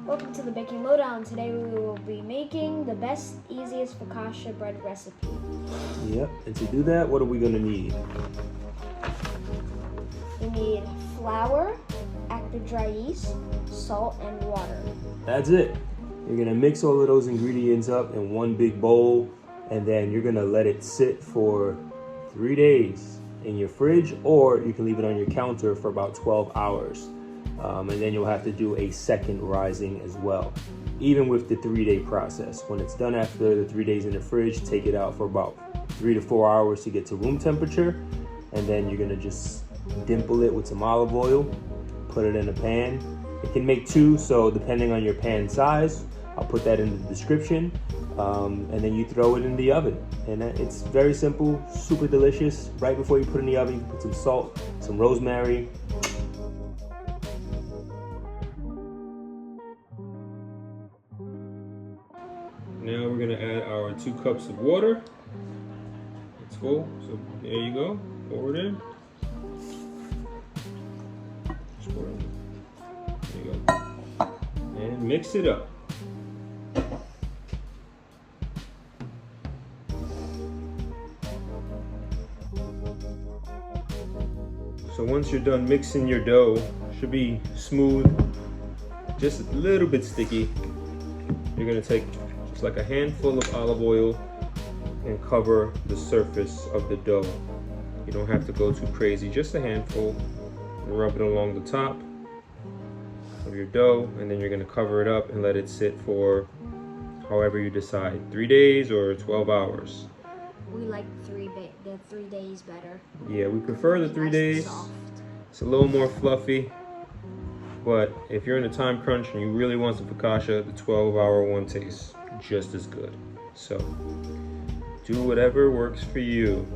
Welcome to the Baking Lowdown. Today we will be making the best, easiest focaccia bread recipe. Yep, and to do that, what are we gonna need? We need flour, active dry yeast, salt, and water. That's it. You're gonna mix all of those ingredients up in one big bowl, and then you're gonna let it sit for 3 days in your fridge, or you can leave it on your counter for about 12 hours. And then you'll have to do a second rising as well. Even with the 3-day process, when it's done after the 3 days in the fridge, take it out for about 3 to 4 hours to get to room temperature. And then you're gonna just dimple it with some olive oil, put it in a pan. It can make 2, so depending on your pan size, I'll put that in the description. And then you throw it in the oven. And it's very simple, super delicious. Right before you put it in the oven, you can put some salt, some rosemary. Now we're gonna add our 2 cups of water. It's full, so there you go. Pour it in. Just pour it in. There you go. And mix it up. So once you're done mixing your dough, it should be smooth, just a little bit sticky. You're gonna take just like a handful of olive oil and cover the surface of the dough. You don't have to go too crazy, just a handful. And rub it along the top of your dough, and then you're gonna cover it up and let it sit for however you decide, 3 days or 12 hours. We like the 3 days better. Yeah, we prefer the 3 days. Soft. It's a little more fluffy, but if you're in a time crunch and you really want some focaccia, the 12-hour one tastes just as good. So do whatever works for you.